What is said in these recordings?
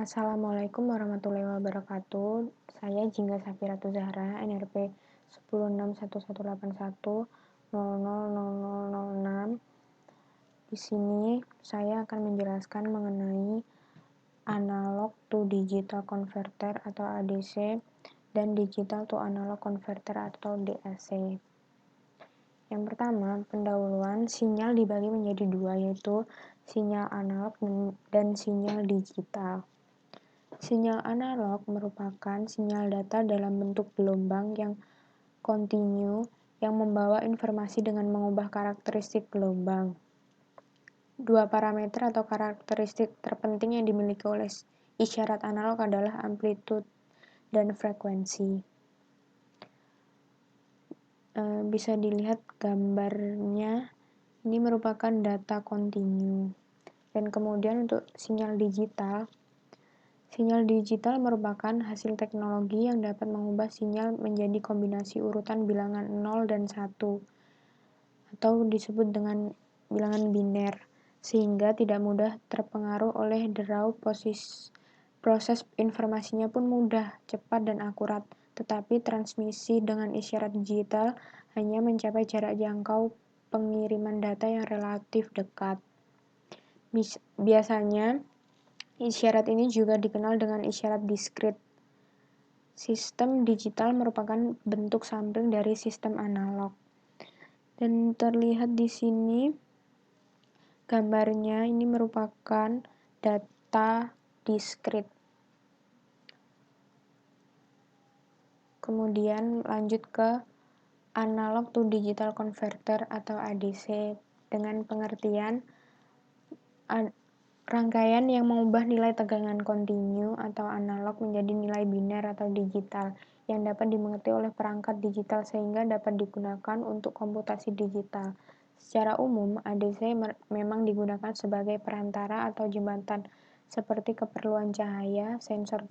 Assalamualaikum warahmatullahi wabarakatuh. Saya Jingga Safiratul Zahra, NRP 10611810000006. Di sini saya akan menjelaskan mengenai analog to digital converter atau ADC dan digital to analog converter atau DAC. Yang pertama, pendahuluan sinyal dibagi menjadi dua, yaitu sinyal analog dan sinyal digital. Sinyal analog merupakan sinyal data dalam bentuk gelombang yang kontinu yang membawa informasi dengan mengubah karakteristik gelombang. Dua parameter atau karakteristik terpenting yang dimiliki oleh isyarat analog adalah amplitude dan frekuensi. Bisa dilihat gambarnya, ini merupakan data kontinu. Dan kemudian untuk sinyal digital merupakan hasil teknologi yang dapat mengubah sinyal menjadi kombinasi urutan bilangan 0 dan 1 atau disebut dengan bilangan biner, sehingga tidak mudah terpengaruh oleh derau. Proses informasinya pun mudah, cepat, dan akurat, tetapi transmisi dengan isyarat digital hanya mencapai jarak jangkau pengiriman data yang relatif dekat. Biasanya, isyarat ini juga dikenal dengan isyarat diskrit. Sistem digital merupakan bentuk sampling dari sistem analog. Dan terlihat di sini gambarnya, ini merupakan data diskrit. Kemudian lanjut ke analog to digital converter atau ADC dengan pengertian rangkaian yang mengubah nilai tegangan kontinu atau analog menjadi nilai biner atau digital yang dapat dimengerti oleh perangkat digital sehingga dapat digunakan untuk komputasi digital. Secara umum, ADC memang digunakan sebagai perantara atau jembatan seperti keperluan cahaya, sensor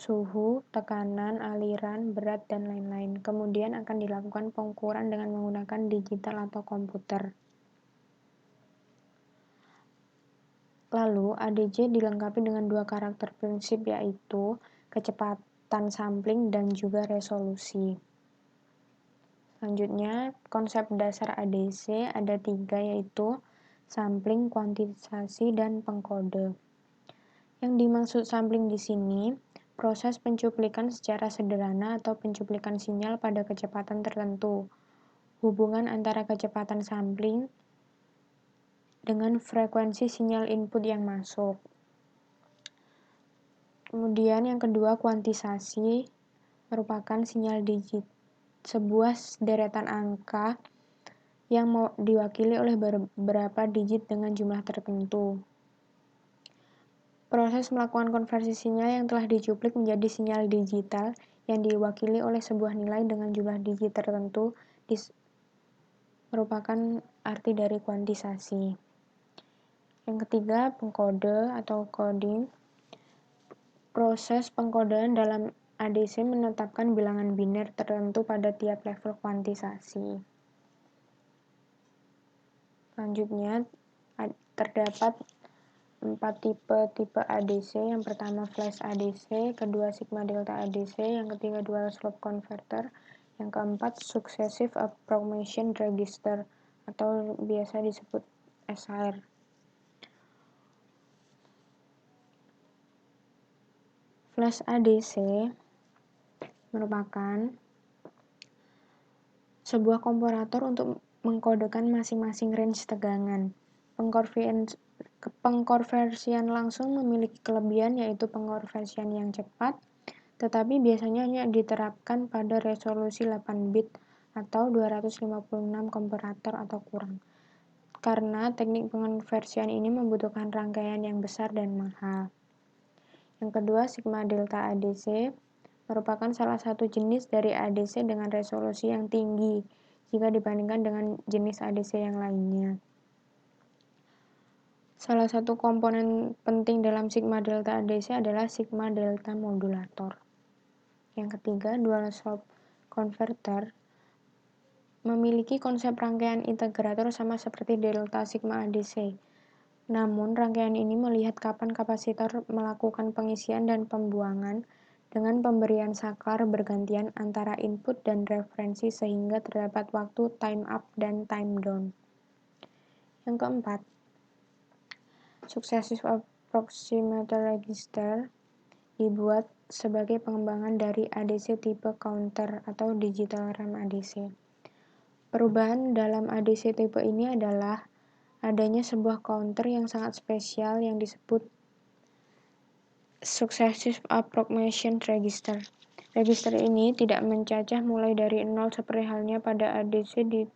suhu, tekanan, aliran, berat, dan lain-lain. Kemudian akan dilakukan pengukuran dengan menggunakan digital atau komputer. Lalu, ADC dilengkapi dengan dua karakter prinsip, yaitu kecepatan sampling dan juga resolusi. Selanjutnya, konsep dasar ADC ada tiga, yaitu sampling, kuantisasi, dan pengkode. Yang dimaksud sampling di sini, proses pencuplikan secara sederhana atau pencuplikan sinyal pada kecepatan tertentu. Hubungan antara kecepatan sampling dengan frekuensi sinyal input yang masuk. Kemudian yang kedua, kuantisasi merupakan sinyal digit, sebuah deretan angka yang diwakili oleh beberapa digit dengan jumlah tertentu. Proses melakukan konversi sinyal yang telah dicuplik menjadi sinyal digital yang diwakili oleh sebuah nilai dengan jumlah digit tertentu merupakan arti dari kuantisasi. Yang ketiga, pengkode atau coding. Proses pengkodean dalam ADC menetapkan bilangan biner tertentu pada tiap level kuantisasi. Selanjutnya, terdapat 4 tipe ADC. Yang pertama flash ADC, kedua sigma delta ADC, yang ketiga dual slope converter, yang keempat successive approximation register atau biasa disebut SR. Flash ADC merupakan sebuah komparator untuk mengkodekan masing-masing range tegangan. Pengkonversian langsung memiliki kelebihan, yaitu pengkonversian yang cepat, tetapi biasanya hanya diterapkan pada resolusi 8 bit atau 256 komparator atau kurang, karena teknik pengkonversian ini membutuhkan rangkaian yang besar dan mahal. Yang kedua, sigma delta ADC merupakan salah satu jenis dari ADC dengan resolusi yang tinggi jika dibandingkan dengan jenis ADC yang lainnya. Salah satu komponen penting dalam sigma delta ADC adalah sigma delta modulator. Yang ketiga, dual slope converter memiliki konsep rangkaian integrator sama seperti delta sigma ADC. Namun, rangkaian ini melihat kapan kapasitor melakukan pengisian dan pembuangan dengan pemberian saklar bergantian antara input dan referensi sehingga terdapat waktu time up dan time down. Yang keempat, successive approximation register dibuat sebagai pengembangan dari ADC tipe counter atau digital RAM ADC. Perubahan dalam ADC tipe ini adalah adanya sebuah counter yang sangat spesial yang disebut successive approximation register. Register ini tidak mencacah mulai dari 0 seperti halnya pada ADC di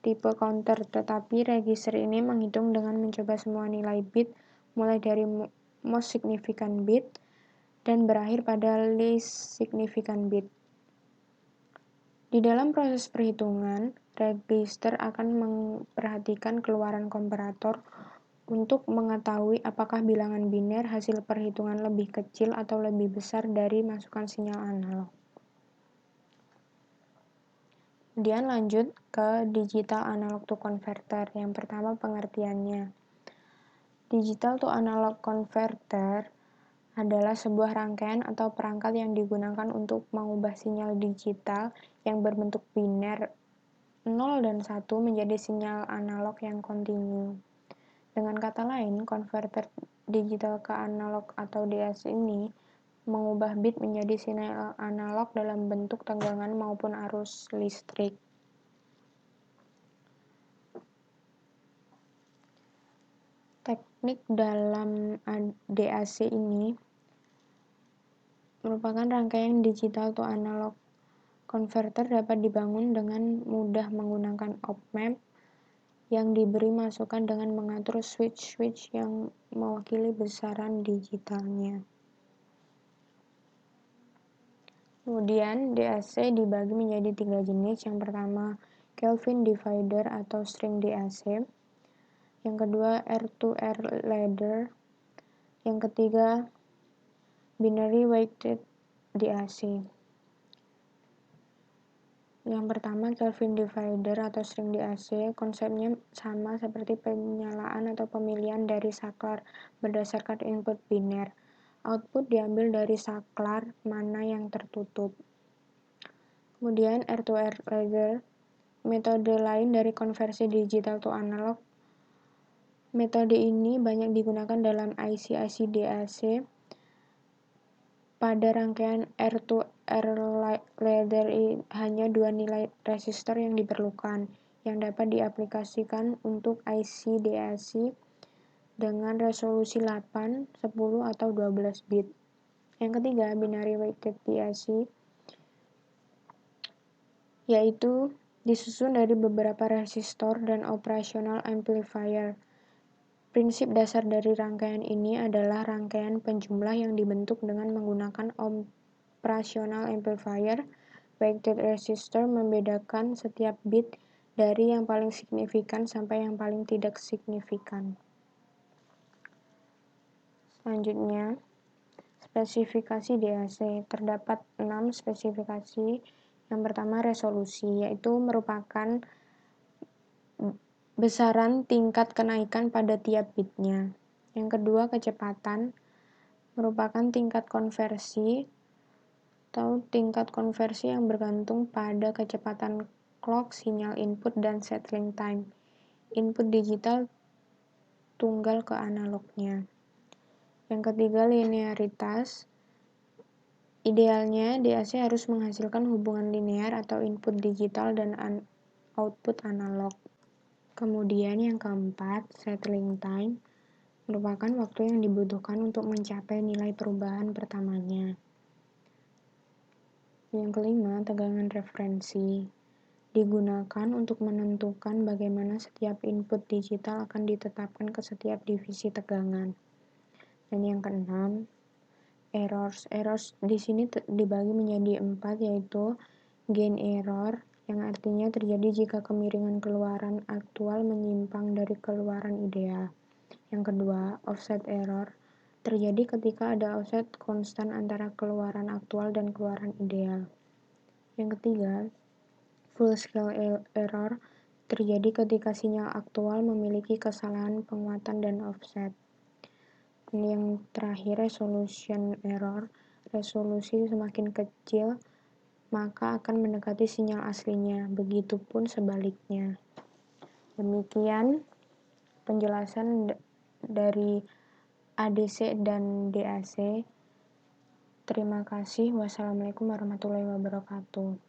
tipe counter, tetapi register ini menghitung dengan mencoba semua nilai bit mulai dari most significant bit dan berakhir pada least significant bit. Di dalam proses perhitungan, register akan memperhatikan keluaran komparator untuk mengetahui apakah bilangan biner hasil perhitungan lebih kecil atau lebih besar dari masukan sinyal analog. Kemudian lanjut ke digital analog to converter. Yang pertama pengertiannya. Digital to analog converter adalah sebuah rangkaian atau perangkat yang digunakan untuk mengubah sinyal digital yang berbentuk biner 0 dan 1 menjadi sinyal analog yang kontinu. Dengan kata lain, konverter digital ke analog atau DAC ini mengubah bit menjadi sinyal analog dalam bentuk tegangan maupun arus listrik. Teknik dalam DAC ini merupakan rangkaian digital to analog converter dapat dibangun dengan mudah menggunakan op-amp yang diberi masukan dengan mengatur switch-switch yang mewakili besaran digitalnya. Kemudian DAC dibagi menjadi 3 jenis. Yang pertama, Kelvin divider atau string DAC. Yang kedua, R2R ladder. Yang ketiga, binary weighted DAC. Yang pertama, Kelvin divider atau string DAC, konsepnya sama seperti penyalaan atau pemilihan dari saklar berdasarkan input biner. Output diambil dari saklar mana yang tertutup. Kemudian R2R ladder, metode lain dari konversi digital to analog. Metode ini banyak digunakan dalam IC-IC DAC. Pada rangkaian R2R ladder hanya 2 nilai resistor yang diperlukan, yang dapat diaplikasikan untuk IC DAC dengan resolusi 8, 10, atau 12 bit. Yang ketiga, binary weighted DAC, yaitu disusun dari beberapa resistor dan operational amplifier. Prinsip dasar dari rangkaian ini adalah rangkaian penjumlah yang dibentuk dengan menggunakan operational amplifier. Weighted resistor membedakan setiap bit dari yang paling signifikan sampai yang paling tidak signifikan. Selanjutnya, spesifikasi DAC. Terdapat 6 spesifikasi. Yang pertama, resolusi, yaitu merupakan besaran tingkat kenaikan pada tiap bitnya. Yang kedua, kecepatan, merupakan tingkat konversi atau tingkat konversi yang bergantung pada kecepatan clock, sinyal input, dan settling time input digital tunggal ke analognya. Yang ketiga, linearitas. Idealnya, DAC harus menghasilkan hubungan linear atau input digital dan output analog. Kemudian yang keempat, settling time, merupakan waktu yang dibutuhkan untuk mencapai nilai perubahan pertamanya. Yang kelima, tegangan referensi, digunakan untuk menentukan bagaimana setiap input digital akan ditetapkan ke setiap divisi tegangan. Dan yang keenam, errors. Errors di sini dibagi menjadi 4, yaitu gain error, yang artinya terjadi jika kemiringan keluaran aktual menyimpang dari keluaran ideal. Yang kedua, offset error, terjadi ketika ada offset konstan antara keluaran aktual dan keluaran ideal. Yang ketiga, full scale error, terjadi ketika sinyal aktual memiliki kesalahan penguatan dan offset. Yang terakhir, resolution error. Resolusi semakin kecil, maka akan mendekati sinyal aslinya, begitupun sebaliknya. Demikian penjelasan dari ADC dan DAC. Terima kasih. Wassalamualaikum warahmatullahi wabarakatuh.